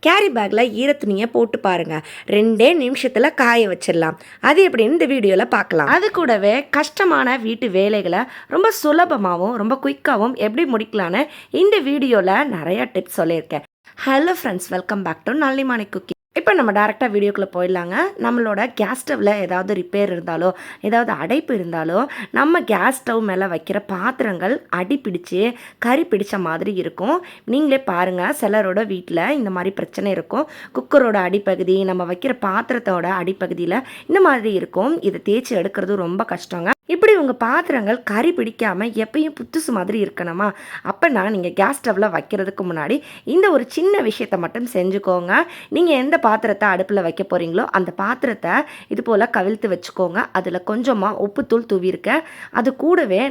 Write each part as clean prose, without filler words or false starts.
Carry பேக்கில் ஈர துணியை போட்டு பாருங்கள், 2 நிமிஷத்தில் காய வச்சிடலாம். அது எப்படின்னு இந்த வீடியோவில் பார்க்கலாம். அது கூடவே கஷ்டமான வீட்டு வேலைகளை ரொம்ப சுலபமாகவும் ரொம்ப குயிக்காகவும் எப்படி முடிக்கலான்னு இந்த வீடியோவில் நிறையா டிப்ஸ் சொல்லியிருக்கேன். Hello friends, welcome back to Nallimani cooking. இப்போ நம்ம டேரெக்டாக வீடியோக்குள்ளே போயிடலாங்க. நம்மளோட கேஸ் ஸ்டவ்வில் ஏதாவது ரிப்பேர் இருந்தாலோ ஏதாவது அடைப்பு இருந்தாலோ நம்ம கேஸ் ஸ்டவ் மேலே வைக்கிற பாத்திரங்கள் அடி பிடிச்சி கறி பிடிச்ச மாதிரி இருக்கும். நீங்களே பாருங்கள், சிலரோட வீட்டில் இந்த மாதிரி பிரச்சனை இருக்கும். குக்கரோட அடிப்பகுதி, நம்ம வைக்கிற பாத்திரத்தோட அடிப்பகுதியில் இந்த மாதிரி இருக்கும். இதை தேய்ச்சி எடுக்கிறது ரொம்ப கஷ்டங்க. இப்படி உங்கள் பாத்திரங்கள் கறி பிடிக்காமல் எப்பயும் புதுசு மாதிரி இருக்கணுமா? அப்போனா நீங்கள் கேஸ் ஸ்டவ்வில் வைக்கிறதுக்கு முன்னாடி இந்த ஒரு சின்ன விஷயத்தை மட்டும் செஞ்சுக்கோங்க. நீங்கள் எந்த பாத்திரத்தை அடுப்பில் வைக்க போகிறீங்களோ அந்த பாத்திரத்தை இது போல் கவிழ்த்து வச்சுக்கோங்க. அதில் கொஞ்சமாக உப்புத்தூள் தூவிருக்கேன். அது கூடவே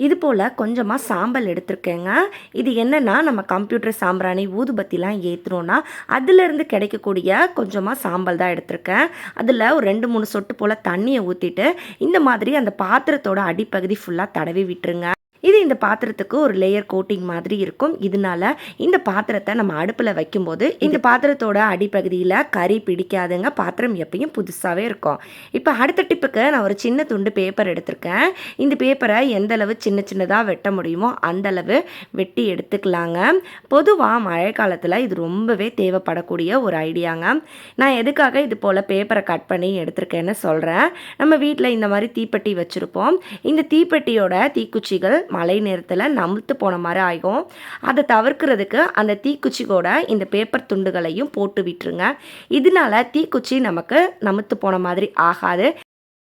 இது போல் கொஞ்சமாக சாம்பல் எடுத்திருக்கேங்க. இது என்னென்னா, நம்ம கம்ப்யூட்டர் சாம்பிராணி ஊதுபத்திலாம் ஏற்றுறோன்னா அதிலேருந்து கிடைக்கக்கூடிய கொஞ்சமாக சாம்பல் தான் எடுத்திருக்கேன். அதில் ஒரு 2-3 சொட்டு போல் தண்ணியை ஊற்றிட்டு இந்த மாதிரி அந்த பாத்திரத்தோட அடிப்பகுதி ஃபுல்லாக தடவி விட்டுருங்க. இது இந்த பாத்திரத்துக்கு ஒரு லேயர் கோட்டிங் மாதிரி இருக்கும். இதனால இந்த பாத்திரத்தை நம்ம அடுப்பில் வைக்கும்போது இந்த பாத்திரத்தோட அடிப்பகுதியில் கறி பிடிக்காதுங்க. பாத்திரம் எப்பயும் புதுசாகவே இருக்கும். இப்போ அடுத்த டிப்புக்கு நான் ஒரு சின்ன துண்டு பேப்பர் எடுத்திருக்கேன். இந்த பேப்பரை எந்த அளவு சின்ன சின்னதாக வெட்ட முடியுமோ அந்தளவு வெட்டி எடுத்துக்கலாங்க. பொதுவாக மழை காலத்தில் இது ரொம்பவே தேவைப்படக்கூடிய ஒரு ஐடியாங்க. நான் எதுக்காக இது போல் பேப்பரை கட் பண்ணி எடுத்திருக்கேன்னு சொல்கிறேன். நம்ம வீட்டில் இந்த மாதிரி தீப்பெட்டி வச்சுருப்போம். இந்த தீப்பெட்டியோட தீக்குச்சிகள் மழை நேரத்தில் நமுத்து போன மாதிரி ஆகும். அதை தவிர்க்கிறதுக்கு அந்த தீக்குச்சியோட இந்த பேப்பர் துண்டுகளையும் போட்டு விட்டுருங்க. இதனால தீக்குச்சி நமக்கு நமுத்து போன மாதிரி ஆகாது.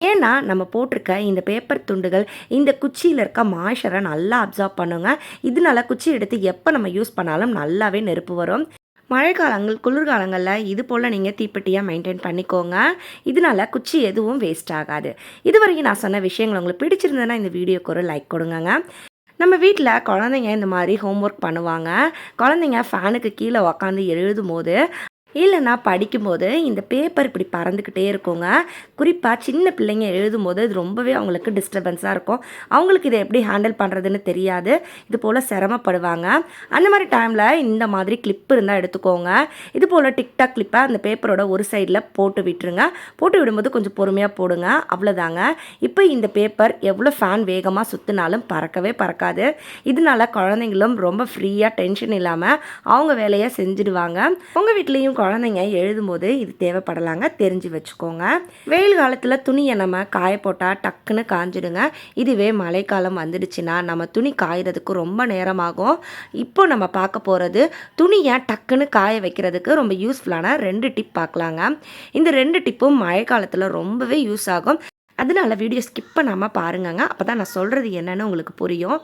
ஏன்னா நம்ம போட்டிருக்க இந்த பேப்பர் துண்டுகள் இந்த குச்சியில் இருக்க மாய்ச்சரை நல்லா அப்சார்ப் பண்ணுங்க. இதனால குச்சி எடுத்து எப்போ நம்ம யூஸ் பண்ணாலும் நல்லாவே நெருப்பு வரும். மழைக்காலங்கள் குளிர்காலங்களில் இது போல் நீங்கள் தீப்பெட்டியாக மெயின்டைன் பண்ணிக்கோங்க. இதனால் குச்சி எதுவும் வேஸ்ட் ஆகாது. இதுவரைக்கும் நான் சொன்ன விஷயங்கள் உங்களுக்கு பிடிச்சிருந்ததுன்னா இந்த வீடியோக்கு ஒரு லைக் கொடுங்க. நம்ம வீட்டில் குழந்தைங்க இந்த மாதிரி ஹோம்ஒர்க் பண்ணுவாங்க. குழந்தைங்க ஃபேனுக்கு கீழே உக்காந்து எழுதும் போது இல்லைன்னா படிக்கும்போது இந்த பேப்பர் இப்படி பறந்துக்கிட்டே இருக்குங்க. குறிப்பாக சின்ன பிள்ளைங்க எழுதும்போது இது ரொம்பவே அவங்களுக்கு டிஸ்டர்பன்ஸாக இருக்கும். அவங்களுக்கு இதை எப்படி ஹேண்டில் பண்ணுறதுன்னு தெரியாது. இது போல் சிரமப்படுவாங்க. அந்த மாதிரி டைமில் இந்த மாதிரி கிளிப் இருந்தால் எடுத்துக்கோங்க. இது போல் டிக்டாக் கிளிப்பை அந்த பேப்பரோட ஒரு சைடில் போட்டு விட்டுருங்க. போட்டு விடும்போது கொஞ்சம் பொறுமையாக போடுங்க. அவ்வளோதாங்க. இப்போ இந்த பேப்பர் எவ்வளோ ஃபேன் வேகமாக சுற்றினாலும் பறக்கவே பறக்காது. இதனால குழந்தைங்களும் ரொம்ப ஃப்ரீயாக டென்ஷன் இல்லாமல் அவங்க வேலையை செஞ்சுடுவாங்க. உங்கள் வீட்லேயும் குழந்தைங்க எழுதும்போது இது தேவைப்படலாங்க, தெரிஞ்சு வச்சுக்கோங்க. வெயில் காலத்தில் துணியை நம்ம காய போட்டால் டக்குன்னு காஞ்சிடுங்க. இதுவே மழைக்காலம் வந்துடுச்சுன்னா நம்ம துணி காயறதுக்கு ரொம்ப நேரமாகும். இப்போ நம்ம பார்க்க போகிறது துணியை டக்குன்னு காய வைக்கிறதுக்கு ரொம்ப யூஸ்ஃபுல்லான 2 டிப் பார்க்கலாங்க. இந்த 2 டிப்பும் மழை காலத்தில் ரொம்பவே யூஸ் ஆகும். அதனால வீடியோ ஸ்கிப் பண்ணாமல் பாருங்கங்க. அப்போ தான் நான் சொல்கிறது என்னென்னு உங்களுக்கு புரியும்.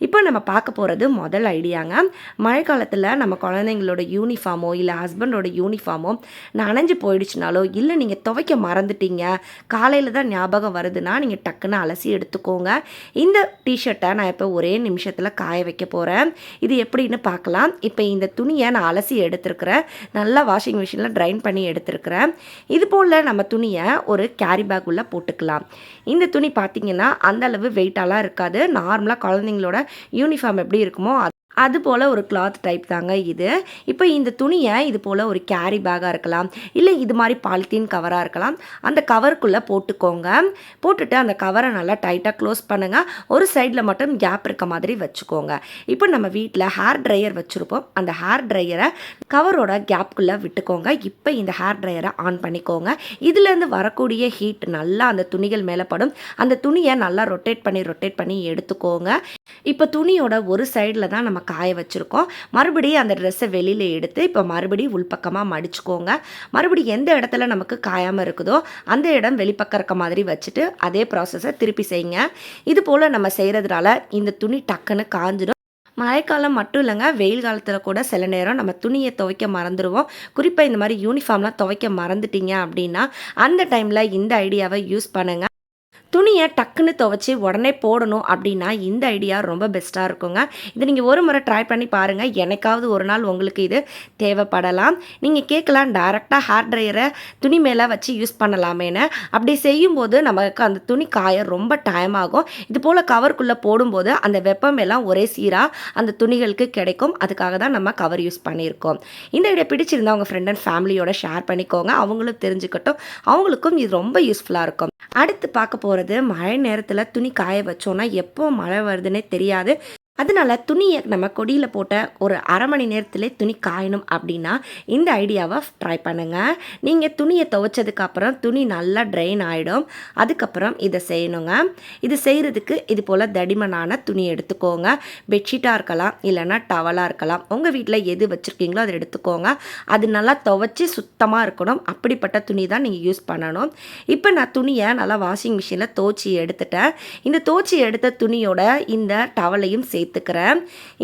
இப்போ நம்ம பார்க்க போகிறது முதல் ஐடியாங்க. மழை காலத்தில் நம்ம குழந்தைங்களோட யூனிஃபார்மோ இல்லை ஹஸ்பண்டோட யூனிஃபார்மோ நனைஞ்சு போயிடுச்சுனாலோ இல்லை நீங்கள் துவைக்க மறந்துட்டீங்க, காலையில் தான் ஞாபகம் வருதுன்னா நீங்கள் டக்குன்னு அலசி எடுத்துக்கோங்க. இந்த டிஷர்ட்டை நான் இப்போ ஒரே நிமிஷத்தில் காய வைக்க போகிறேன். இது எப்படின்னு பார்க்கலாம். இப்போ இந்த துணியை நான் அலசி எடுத்துருக்கிறேன். நல்லா வாஷிங் மிஷினில் ட்ரைன் பண்ணி எடுத்துருக்கிறேன். இது போல் நம்ம துணியை ஒரு கேரி பேக் உள்ள போட்டுக்கலாம். இந்த துணி பார்த்திங்கன்னா அந்தளவு வெயிட்டாலாம் இருக்காது. நார்மலாக குழந்தைங்களோட யூனிஃபார்ம் எப்படி இருக்குமோ அது போல் ஒரு கிளாத் டைப் தாங்க இது. இப்போ இந்த துணியை இது போல் ஒரு கேரி பேக்காக இருக்கலாம், இல்லை இது மாதிரி பாலித்தீன் கவராக இருக்கலாம். அந்த கவருக்குள்ளே போட்டுக்கோங்க. போட்டுட்டு அந்த கவரை நல்லா டைட்டாக க்ளோஸ் பண்ணுங்கள். ஒரு சைடில் மட்டும் கேப் இருக்க மாதிரி வச்சுக்கோங்க. இப்போ நம்ம வீட்டில் ஹேர் ட்ரையர் வச்சுருப்போம். அந்த ஹேர் ட்ரையரை கவரோட கேப்புக்குள்ளே விட்டுக்கோங்க. இப்போ இந்த ஹேர் ட்ரையரை ஆன் பண்ணிக்கோங்க. இதுலேருந்து வரக்கூடிய ஹீட் நல்லா அந்த துணிகள் மேலே படும். அந்த துணியை நல்லா ரொட்டேட் பண்ணி எடுத்துக்கோங்க. இப்போ துணியோட ஒரு சைடில் தான் நம்ம காய வச்சுருக்கோம். மறுபடியும் அந்த ட்ரெஸ்ஸை வெளியில் எடுத்து இப்போ மறுபடியும் உள்பக்கமாக மடிச்சுக்கோங்க. மறுபடியும் எந்த இடத்துல நமக்கு காயாமல் இருக்குதோ அந்த இடம் வெளிப்பக்கம் இருக்க மாதிரி வச்சுட்டு அதே ப்ராசஸை திருப்பி செய்யுங்க. இது போல் நம்ம செய்கிறதுனால இந்த துணி டக்குன்னு காஞ்சிடும். மழைக்காலம் மட்டும் இல்லைங்க, வெயில் காலத்தில் கூட சில நேரம் நம்ம துணியை துவைக்க மறந்துடுவோம். குறிப்பாக இந்த மாதிரி யூனிஃபார்ம்லாம் துவைக்க மறந்துட்டீங்க அப்படின்னா அந்த டைமில் இந்த ஐடியாவை யூஸ் பண்ணுங்கள். துணியை டக்குன்னு துவைச்சி உடனே போடணும் அப்படின்னா இந்த ஐடியா ரொம்ப பெஸ்ட்டாக இருக்குங்க. இதை நீங்கள் ஒரு முறை ட்ரை பண்ணி பாருங்கள். என்னைக்காவது ஒரு நாள் உங்களுக்கு இது தேவைப்படலாம். நீங்கள் கேட்கலாம், டைரெக்டாக ஹேர் ட்ரையரை துணி மேலே வச்சு யூஸ் பண்ணலாமேன்னு. அப்படி செய்யும்போது நமக்கு அந்த துணி காய ரொம்ப டைம் ஆகும். இது போல் கவருக்குள்ளே போடும்போது அந்த வெப்பம் எல்லாம் ஒரே சீராக அந்த துணிகளுக்கு கிடைக்கும். அதுக்காக தான் நம்ம கவர் யூஸ் பண்ணியிருக்கோம். இந்த ஐடியா பிடிச்சிருந்தா உங்கள் ஃப்ரெண்ட் அண்ட் ஃபேமிலியோட ஷேர் பண்ணிக்கோங்க. அவங்களும் தெரிஞ்சுக்கட்டும். அவங்களுக்கும் இது ரொம்ப யூஸ்ஃபுல்லாக இருக்கும். அடுத்து பார்க்க போகிறது, மழை நேரத்தில் துணி காய வச்சோன்னா எப்போ மழை வருதுன்னே தெரியாது. அதனால துணியை நம்ம கொடியில் போட்ட ஒரு அரை மணி நேரத்திலே துணி காயணும் அப்படின்னா இந்த ஐடியாவை ட்ரை பண்ணுங்கள். நீங்கள் துணியை துவைச்சதுக்கப்புறம் துணி நல்லா ட்ரைன் ஆகிடும். அதுக்கப்புறம் இதை செய்யணுங்க. இது செய்கிறதுக்கு இது போல் தடிமனான துணி எடுத்துக்கோங்க. பெட்ஷீட்டாக இருக்கலாம், இல்லைனா டவலாக இருக்கலாம். உங்கள் வீட்டில் எது வச்சுருக்கீங்களோ அதை எடுத்துக்கோங்க. அது நல்லா துவைச்சி சுத்தமாக இருக்கணும். அப்படிப்பட்ட துணி தான் நீங்கள் யூஸ் பண்ணணும். இப்போ நான் துணியை நல்லா வாஷிங் மிஷினில் துவைச்சி எடுத்துட்டேன். இந்த துவைச்சி எடுத்த துணியோட இந்த டவலையும் சேர்த்துக்கிறேன்.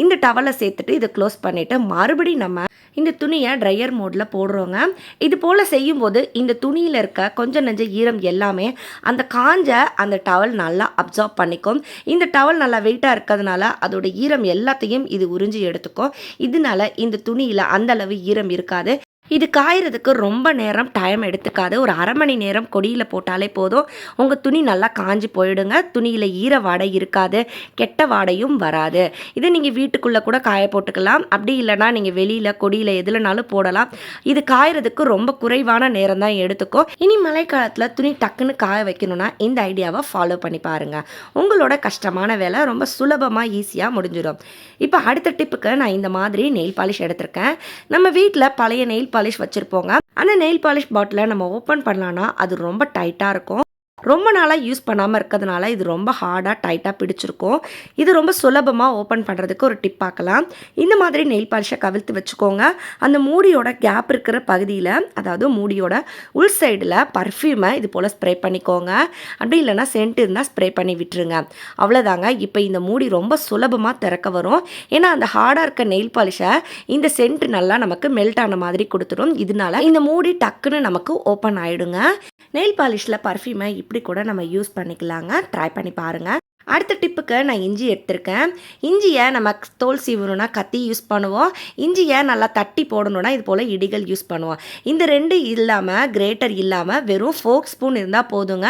இந்த டவலை சேர்த்துட்டு இதை க்ளோஸ் பண்ணிவிட்டு மறுபடியும் நம்ம இந்த துணியை ட்ரையர் மோடில் போடுறோங்க. இது போல் செய்யும்போது இந்த துணியில் இருக்க கொஞ்சம் நெஞ்ச ஈரம் எல்லாமே அந்த காஞ்ச அந்த டவல் நல்லா அப்சார்ப் பண்ணிக்கும். இந்த டவல் நல்லா வெயிட்டாக இருக்கிறதுனால அதோட ஈரம் எல்லாத்தையும் இது உறிஞ்சி எடுத்துக்கும். இதனால இந்த துணியில் அந்த அளவு ஈரம் இருக்காது. இது காயறதுக்கு ரொம்ப நேரம் டைம் எடுத்துக்காது. ஒரு அரை மணி நேரம் கொடியில் போட்டாலே போதும். உங்கள் துணி நல்லா காஞ்சி போயிடுங்க. துணியில் ஈர வாடை இருக்காது, கெட்ட வாடையும் வராது. இதை நீங்கள் வீட்டுக்குள்ளே கூட காய போட்டுக்கலாம். அப்படி இல்லைனா நீங்கள் வெளியில் கொடியில் எதுலனாலும் போடலாம். இது காயறதுக்கு ரொம்ப குறைவான நேரம் தான் எடுத்துக்கும். இனி மழைக்காலத்தில் துணி டக்குன்னு காய வைக்கணும்னா இந்த ஐடியாவை ஃபாலோ பண்ணி பாருங்கள். உங்களோட கஷ்டமான வேலை ரொம்ப சுலபமாக ஈஸியாக முடிஞ்சிடும். இப்போ அடுத்த டிப்புக்கு நான் இந்த மாதிரி நெயில் பாலிஷ் எடுத்திருக்கேன். நம்ம வீட்டில் பழைய நெயில் பாலிஷ் வச்சுருப்போங்க. அந்த நெயில் பாலிஷ் பாட்டிலை நம்ம ஓப்பன் பண்ணலான்னா அது ரொம்ப டைட்டாக இருக்கும். ரொம்ப நாளாக யூஸ் பண்ணாமல் இருக்கிறதுனால இது ரொம்ப ஹார்டாக டைட்டாக பிடிச்சிருக்கும். இது ரொம்ப சுலபமாக ஓப்பன் பண்ணுறதுக்கு ஒரு டிப் பார்க்கலாம். இந்த மாதிரி நெயில் பாலிஷை கவிழ்த்து வச்சுக்கோங்க. அந்த மூடியோட கேப் இருக்கிற பகுதியில், அதாவது மூடியோட உள் சைடில் பர்ஃப்யூமை இது போல் ஸ்ப்ரே பண்ணிக்கோங்க. அப்படி இல்லைனா சென்ட் இருந்தால் ஸ்ப்ரே பண்ணி விட்டுருங்க. அவ்வளோதாங்க. இப்போ இந்த மூடி ரொம்ப சுலபமாக திறக்க வரும். ஏன்னா அந்த ஹார்டாக இருக்க நெயில் பாலிஷை இந்த சென்ட் நல்லா நமக்கு மெல்ட் ஆன மாதிரி கொடுத்துரும். இதனால இந்த மூடி டக்குன்னு நமக்கு ஓப்பன் ஆகிடுங்க. நெயில் பாலிஷில் பர்ஃப்யூமை இப்படி கூட நம்ம யூஸ் பண்ணிக்கலாங்க. ட்ரை பண்ணி பாருங்கள். அடுத்த டிப்புக்கு நான் இஞ்சி எடுத்திருக்கேன். இஞ்சியை நம்ம தோல் சீவணும்னா கத்தி யூஸ் பண்ணுவோம். இஞ்சியை நல்லா தட்டி போடணுன்னா இது போல் இடிகள் யூஸ் பண்ணுவோம். இந்த ரெண்டு இல்லாமல், கிரேட்டர் இல்லாமல் வெறும் ஃபோக் ஸ்பூன் இருந்தால் போதுங்க.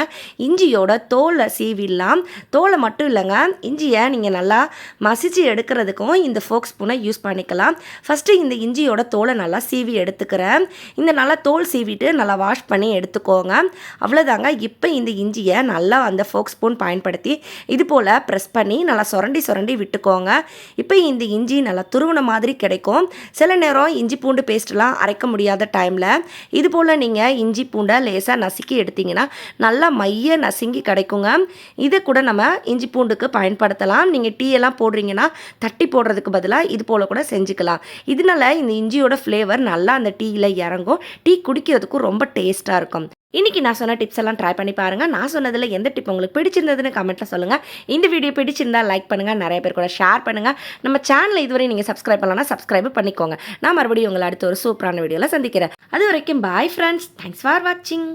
இஞ்சியோட தோலை சீவிடலாம். தோலை மட்டும் இல்லைங்க, இஞ்சியை நீங்கள் நல்லா மசிச்சு எடுக்கிறதுக்கும் இந்த ஃபோக் ஸ்பூனை யூஸ் பண்ணிக்கலாம். ஃபஸ்ட்டு இந்த இஞ்சியோட தோலை நல்லா சீவி எடுத்துக்கிறேன். இந்த நல்லா தோல் சீவிட்டு நல்லா வாஷ் பண்ணி எடுத்துக்கோங்க. அவ்வளோதாங்க. இப்போ இந்த இஞ்சியை நல்லா அந்த ஃபோக் ஸ்பூன் பயன்படுத்தி இது போல் ப்ரெஸ் பண்ணி நல்லா சுரண்டி விட்டுக்கோங்க. இப்போ இந்த இஞ்சி நல்லா துருவன மாதிரி கிடைக்கும். சில நேரம் இஞ்சி பூண்டு பேஸ்ட்லாம் அரைக்க முடியாத டைமில் இது போல் நீங்கள் இஞ்சி பூண்டை லேசாக நசுக்கி எடுத்திங்கன்னா நல்லா மைய நசுங்கி கிடைக்குங்க. இதை கூட நம்ம இஞ்சி பூண்டுக்கு பயன்படுத்தலாம். நீங்கள் டீ எல்லாம் போடுறீங்கன்னா தட்டி போடுறதுக்கு பதிலாக இது போல் கூட செஞ்சுக்கலாம். இதனால இந்த இஞ்சியோட ஃப்ளேவர் நல்லா அந்த டீயில் இறங்கும். டீ குடிக்கிறதுக்கும் ரொம்ப டேஸ்ட்டாக இருக்கும். இன்றைக்கி நான் சொன்ன டிப்ஸ் எல்லாம் ட்ரை பண்ணி பாருங்கள். நான் சொன்னதில் எந்த டிப் உங்களுக்கு பிடிச்சிருந்ததுன்னு கமெண்ட்டில் சொல்லுங்கள். இந்த வீடியோ பிடிச்சிருந்தால் லைக் பண்ணுங்கள், நிறைய பேர் கூட ஷேர் பண்ணுங்கள். நம்ம சேனலை இதுவரை நீங்கள் சப்ஸ்கிரைப் பண்ணலன்னா சப்ஸ்கிரைப் பண்ணிக்கோங்க. நான் மறுபடியும் உங்களை அடுத்த ஒரு சூப்பரான வீடியோவில் சந்திக்கிறேன். அது வரைக்கும் பாய் ஃப்ரெண்ட்ஸ். தேங்க்ஸ் ஃபார் வாட்சிங்.